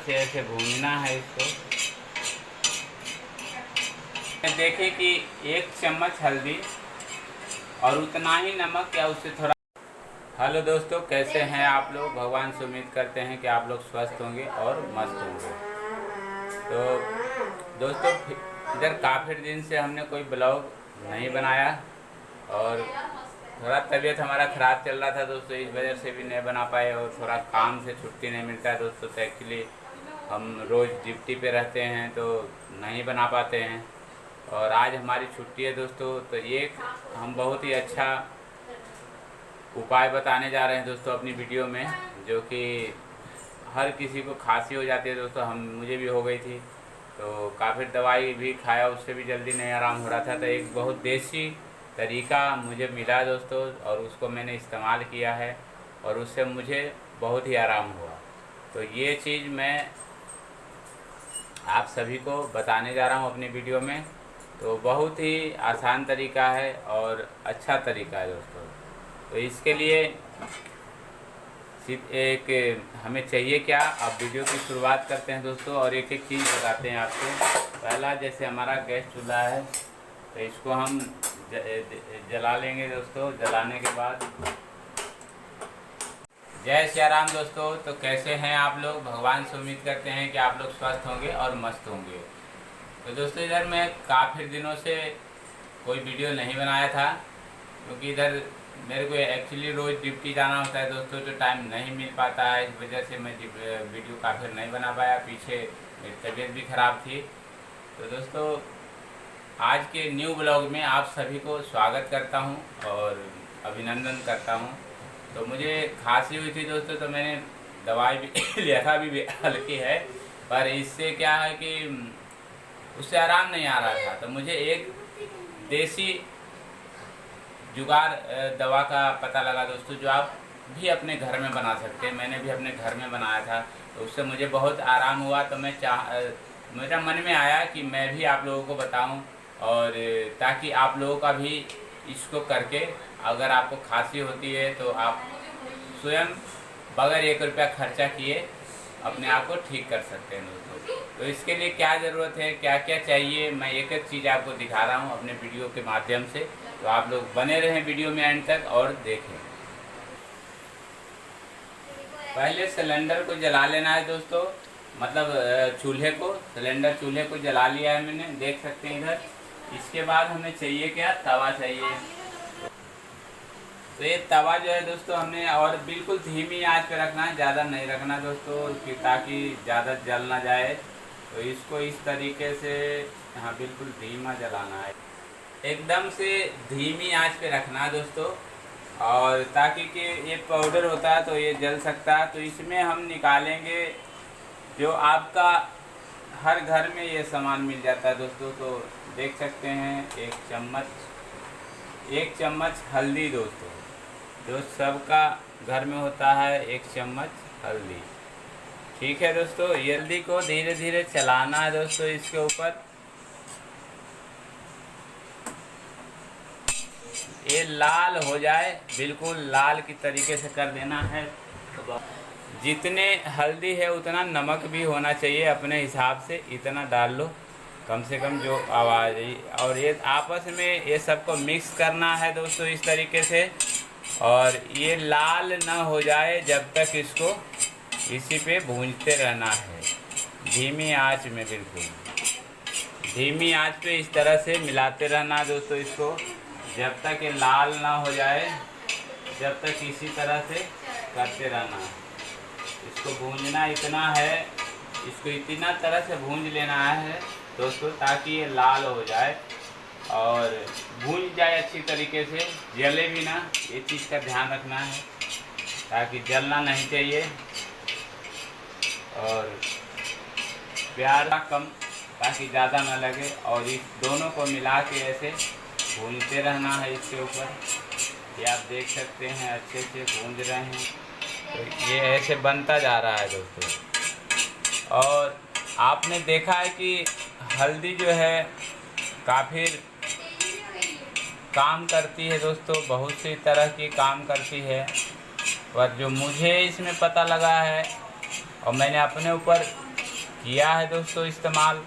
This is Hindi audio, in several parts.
से ऐसे भूनना है इसको। देखें कि 1 चम्मच हल्दी और उतना ही नमक या उससे थोड़ा। हेलो दोस्तों, कैसे हैं आप लोग? भगवान से उम्मीद करते हैं कि आप लोग स्वस्थ होंगे और मस्त होंगे। तो दोस्तों, इधर काफ़ी दिन से हमने कोई ब्लॉग नहीं बनाया और थोड़ा तबीयत हमारा ख़राब चल रहा था दोस्तों, इस वजह से भी नहीं बना पाए। और थोड़ा काम से छुट्टी नहीं मिलता है दोस्तों, तो एक्चुअली हम रोज़ ड्यूटी पे रहते हैं तो नहीं बना पाते हैं। और आज हमारी छुट्टी है दोस्तों, तो ये हम बहुत ही अच्छा उपाय बताने जा रहे हैं दोस्तों अपनी वीडियो में, जो कि हर किसी को खांसी हो जाती है दोस्तों। मुझे भी हो गई थी, तो काफ़ी दवाई भी खाया, उससे भी जल्दी नहीं आराम हो रहा था। तो एक बहुत देसी तरीका मुझे मिला दोस्तों और उसको मैंने इस्तेमाल किया है और उससे मुझे बहुत ही आराम हुआ। तो ये चीज़ मैं आप सभी को बताने जा रहा हूँ अपनी वीडियो में। तो बहुत ही आसान तरीका है और अच्छा तरीका है दोस्तों। तो इसके लिए सिर्फ एक हमें चाहिए क्या, अब वीडियो की शुरुआत करते हैं दोस्तों और एक एक चीज़ बताते हैं आपको। पहला, जैसे हमारा गैस चूल्हा है तो इसको हम जला लेंगे दोस्तों। जलाने के बाद जय श्री राम दोस्तों। तो कैसे हैं आप लोग? भगवान से उम्मीद करते हैं कि आप लोग स्वस्थ होंगे और मस्त होंगे। तो दोस्तों, इधर मैं काफ़ी दिनों से कोई वीडियो नहीं बनाया था, क्योंकि इधर मेरे को एक्चुअली रोज़ ड्यूटी जाना होता है दोस्तों, तो टाइम नहीं मिल पाता है। इस वजह से मैं वीडियो काफ़ी नहीं बना पाया। पीछे मेरी तबीयत भी ख़राब थी। तो दोस्तों, आज के न्यू ब्लॉग में आप सभी को स्वागत करता हूं और अभिनंदन करता हूं। तो मुझे खांसी हुई थी दोस्तों, तो मैंने दवाई भी लिया था, अभी हल्की है, पर इससे क्या है कि उससे आराम नहीं आ रहा था। तो मुझे एक देसी जुगाड़ दवा का पता लगा दोस्तों, जो आप भी अपने घर में बना सकते हैं। मैंने भी अपने घर में बनाया था, तो उससे मुझे बहुत आराम हुआ। तो मेरा मन में आया कि मैं भी आप लोगों को बताऊं, और ताकि आप लोगों का भी इसको करके, अगर आपको खांसी होती है तो आप स्वयं बगैर 1 रुपया खर्चा किए अपने आप को ठीक कर सकते हैं दोस्तों। तो इसके लिए क्या ज़रूरत है, क्या क्या चाहिए, मैं एक एक चीज़ आपको दिखा रहा हूँ अपने वीडियो के माध्यम से। तो आप लोग बने रहें वीडियो में एंड तक और देखें। पहले सिलेंडर को जला लेना है दोस्तों, मतलब चूल्हे को, सिलेंडर चूल्हे को जला लिया है मैंने, देख सकते हैं इधर। इसके बाद हमें चाहिए क्या, तवा चाहिए। तो ये तवा जो है दोस्तों हमने, और बिल्कुल धीमी आंच पे रखना है, ज़्यादा नहीं रखना दोस्तों, ताकि ज़्यादा जल ना जाए। तो इसको इस तरीके से, हाँ, बिल्कुल धीमा जलाना है, एकदम से धीमी आंच पे रखना है दोस्तों। और ताकि कि ये पाउडर होता है तो ये जल सकता है। तो इसमें हम निकालेंगे, जो आपका हर घर में ये सामान मिल जाता है दोस्तों। तो देख सकते हैं 1 चम्मच हल्दी दोस्तों, जो सबका घर में होता है, 1 चम्मच हल्दी। ठीक है दोस्तों, ये हल्दी को धीरे धीरे चलाना है दोस्तों इसके ऊपर। ये लाल हो जाए, बिल्कुल लाल की तरीके से कर देना है। जितने हल्दी है उतना नमक भी होना चाहिए, अपने हिसाब से इतना डाल लो कम से कम, जो आवाज़। और ये आपस में ये सबको मिक्स करना है दोस्तों इस तरीके से। और ये लाल ना हो जाए जब तक इसको इसी पे भूनते रहना है, धीमी आंच में, बिल्कुल धीमी आंच पे इस तरह से मिलाते रहना है दोस्तों इसको, जब तक ये लाल ना हो जाए, जब तक इसी तरह से करते रहना है। इसको भूनना इतना है, इसको इतना तरह से भून लेना है दोस्तों, ताकि ये लाल हो जाए और भून जाए अच्छी तरीके से, जले भी ना। ये चीज़ का ध्यान रखना है, ताकि जलना नहीं चाहिए। और प्याज कम, ताकि ज़्यादा ना लगे। और इस दोनों को मिला के ऐसे भूनते रहना है इसके ऊपर। ये आप देख सकते हैं अच्छे से भून रहे हैं। तो ये ऐसे बनता जा रहा है दोस्तों। और आपने देखा है कि हल्दी जो है काफ़ी काम करती है दोस्तों, बहुत सी तरह की काम करती है। पर जो मुझे इसमें पता लगा है और मैंने अपने ऊपर किया है दोस्तों इस्तेमाल,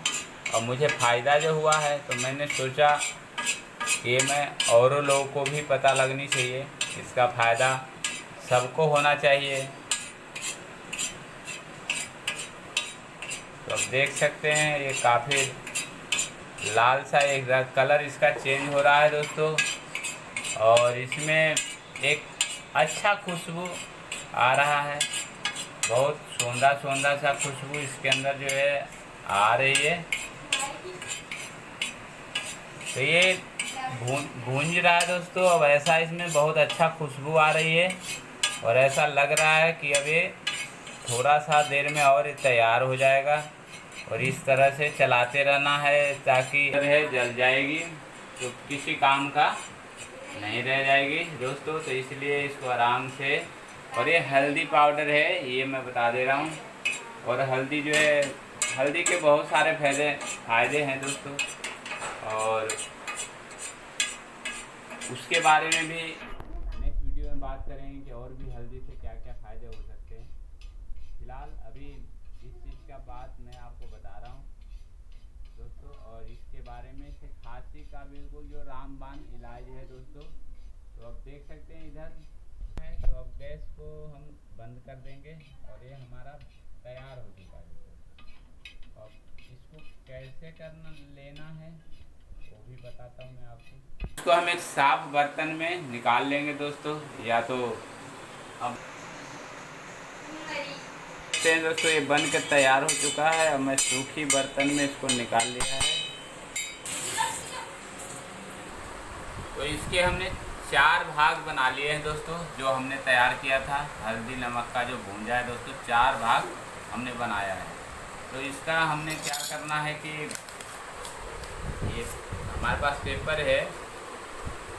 और मुझे फ़ायदा जो हुआ है तो मैंने सोचा कि मैं औरों लोगों को भी पता लगनी चाहिए, इसका फ़ायदा सबको होना चाहिए। तो आप देख सकते हैं ये काफ़ी लाल सा एक कलर इसका चेंज हो रहा है दोस्तों, और इसमें एक अच्छा खुशबू आ रहा है, बहुत सौंधा सा खुशबू इसके अंदर जो है आ रही है। तो ये भूंज रहा है दोस्तों, अब ऐसा इसमें बहुत अच्छा खुशबू आ रही है, और ऐसा लग रहा है कि अब ये थोड़ा सा देर में और तैयार हो जाएगा। और इस तरह से चलाते रहना है ताकि जल जाएगी तो किसी काम का नहीं रह जाएगी दोस्तों। तो इसलिए इसको आराम से, और ये हल्दी पाउडर है ये मैं बता दे रहा हूँ, और हल्दी जो है, हल्दी के बहुत सारे फ़ायदे हैं दोस्तों, और उसके बारे में भी नेक्स्ट वीडियो में बात करेंगे कि और भी हल्दी से क्या क्या फ़ायदे हो सकते हैं। फिलहाल अभी इस चीज़ का बात मैं आपको बता रहा हूँ दोस्तों, और इसके बारे में से खांसी का बिल्कुल जो रामबाण इलाज है दोस्तों। तो अब देख सकते हैं इधर है, तो अब गैस को हम बंद कर देंगे, और ये हमारा तैयार हो चुका है। अब इसको कैसे करना लेना है वो भी बताता हूँ मैं आपको। इसको हम एक साफ बर्तन में निकाल लेंगे दोस्तों, या तो अब दोस्तों ये बन के तैयार हो चुका है। अब मैं सूखी बर्तन में इसको निकाल लिया है। तो इसके हमने 4 भाग बना लिए हैं दोस्तों, जो हमने तैयार किया था हल्दी नमक का जो भूंजा है दोस्तों, 4 भाग हमने बनाया है। तो इसका हमने क्या करना है कि ये हमारे पास पेपर है,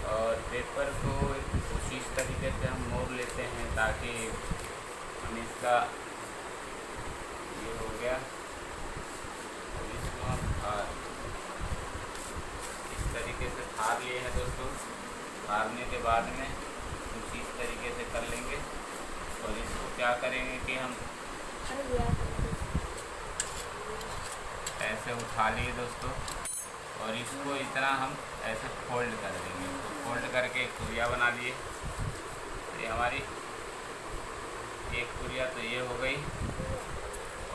और पेपर को कुछ इस तरीके से हम मोड़ लेते हैं ताकि हम इसका ये हो गया, और इसको हम इस तरीके से फाड़ लिए हैं दोस्तों। फाड़ने के बाद में कुछ इस तरीके से कर लेंगे, और इसको क्या करेंगे कि हम ऐसे उठा लिए दोस्तों, और इसको इतना हम ऐसे फोल्ड कर देंगे। तो फोल्ड करके एक पुरिया बना लिए। तो ये हमारी एक पुरिया तो ये हो गई,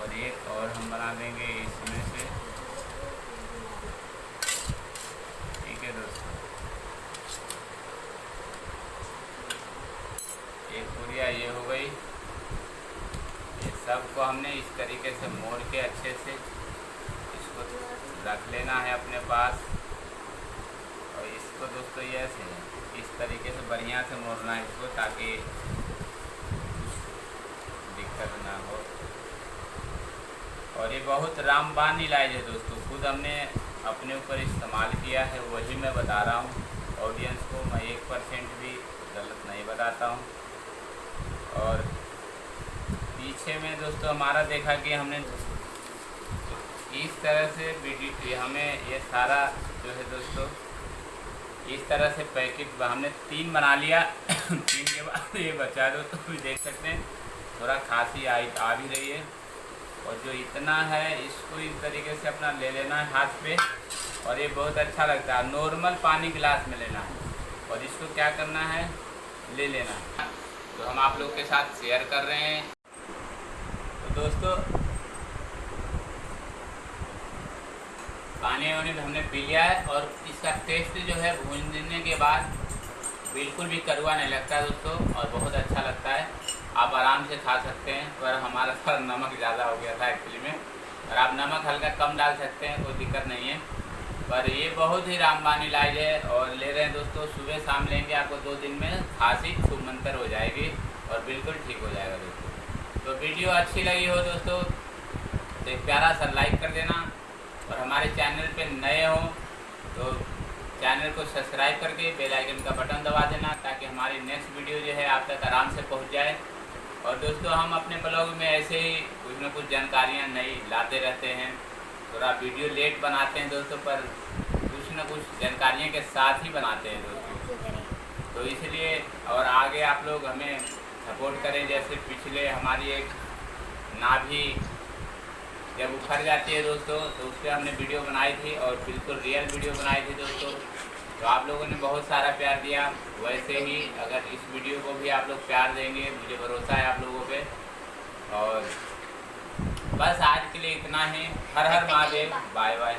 और एक और हम बना देंगे इसमें से, ठीक है दोस्तों। एक पुरिया ये हो गई। ये सब को हमने इस तरीके से मोड़ के अच्छे से इसको रख लेना है अपने पास, और इसको दोस्तों ये ऐसे इस तरीके से बढ़िया से मोड़ना है इसको, ताकि दिक्कत ना हो। और ये बहुत रामबाण इलाज है दोस्तों, खुद हमने अपने ऊपर इस्तेमाल किया है, वही मैं बता रहा हूँ ऑडियंस को। मैं 1% भी गलत नहीं बताता हूँ। और पीछे में दोस्तों हमारा देखा कि हमने इस तरह से हमें ये सारा जो है दोस्तों इस तरह से पैकेट हमने 3 बना लिया। 3 के बाद ये बचा दोस्तों, भी देख सकते हैं थोड़ा खांसी आ भी रही है। और जो इतना है इसको इस तरीके से अपना ले लेना है हाथ पे, और ये बहुत अच्छा लगता है। नॉर्मल पानी गिलास में लेना है, और इसको क्या करना है ले लेना है। तो हम आप लोग के साथ शेयर कर रहे हैं। तो दोस्तों पानी वानी हमने पी लिया है, और इसका टेस्ट जो है भूनने के बाद बिल्कुल भी कड़वा नहीं लगता है दोस्तों, और बहुत अच्छा लगता है। आप आराम से खा सकते हैं, पर हमारा थोड़ा नमक ज़्यादा हो गया था एक्चुअली में, और आप नमक हल्का कम डाल सकते हैं, कोई दिक्कत नहीं है। पर ये बहुत ही रामबाण इलाज है, और ले रहे हैं दोस्तों, सुबह शाम लेंगे आपको 2 दिन में खांसी छूमंतर हो जाएगी, और बिल्कुल ठीक हो जाएगा दोस्तों। तो वीडियो अच्छी लगी हो दोस्तों तो एक प्यारा सा लाइक कर देना, और हमारे चैनल पे नए हो तो चैनल को सब्सक्राइब करके बेल आइकन का बटन दबा देना, ताकि हमारी नेक्स्ट वीडियो जो है आप तक आराम से पहुंच जाए। और दोस्तों हम अपने ब्लॉग में ऐसे ही कुछ न कुछ जानकारियाँ नई लाते रहते हैं। थोड़ा वीडियो लेट बनाते हैं दोस्तों, पर कुछ न कुछ जानकारियों के साथ ही बनाते हैं दोस्तों। तो इसलिए और आगे आप लोग हमें सपोर्ट करें। जैसे पिछले हमारी एक नाभि जब उखड़ जाती है दोस्तों तो उस पर हमने वीडियो बनाई थी और बिल्कुल रियल वीडियो बनाई थी दोस्तों। तो आप लोगों ने बहुत सारा प्यार दिया। वैसे ही अगर इस वीडियो को भी आप लोग प्यार देंगे, मुझे भरोसा है आप लोगों पे। और बस आज के लिए इतना ही। हर हर महादेव, बाय बाय।